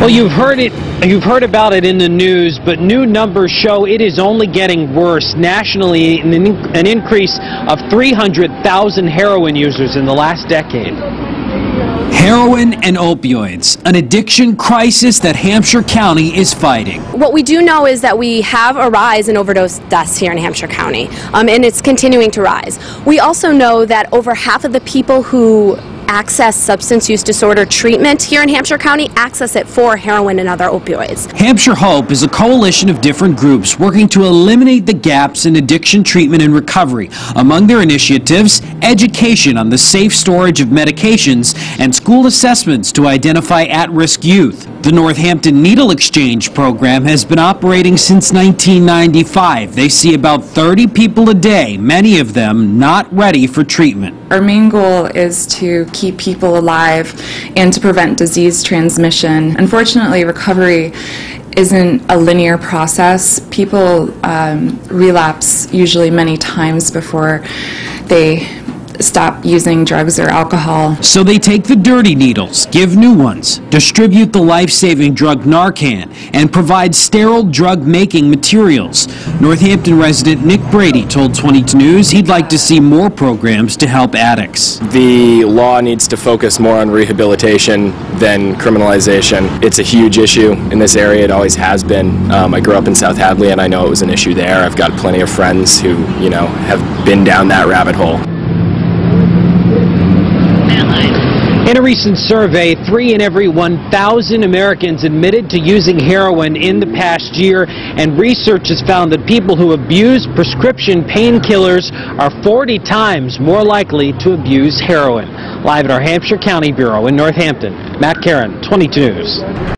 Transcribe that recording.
Well, you've heard about it in the news, but new numbers show it is only getting worse. Nationally, an increase of 300,000 heroin users in the last decade. Heroin and opioids, an addiction crisis that Hampshire County is fighting. What we do know is that we have a rise in overdose deaths here in Hampshire County, and it's continuing to rise. We also know that over half of the people who access substance use disorder treatment here in Hampshire County access it for heroin and other opioids. Hampshire Hope is a coalition of different groups working to eliminate the gaps in addiction treatment and recovery. Among their initiatives, education on the safe storage of medications and school assessments to identify at-risk youth. The Northampton Needle Exchange program has been operating since 1995. They see about 30 people a day, many of them not ready for treatment. Our main goal is to keep people alive and to prevent disease transmission. Unfortunately, recovery isn't a linear process. People relapse usually many times before they stop using drugs or alcohol. So they take the dirty needles, give new ones, distribute the life-saving drug Narcan, and provide sterile drug-making materials. Northampton resident Nick Brady told 22 News he'd like to see more programs to help addicts. The law needs to focus more on rehabilitation than criminalization. It's a huge issue in this area. It always has been. I grew up in South Hadley and I know it was an issue there. I've got plenty of friends who, have been down that rabbit hole. In a recent survey, 3 in every 1,000 Americans admitted to using heroin in the past year, and research has found that people who abuse prescription painkillers are 40 times more likely to abuse heroin. Live at our Hampshire County Bureau in Northampton, Matt Karen, 22 News.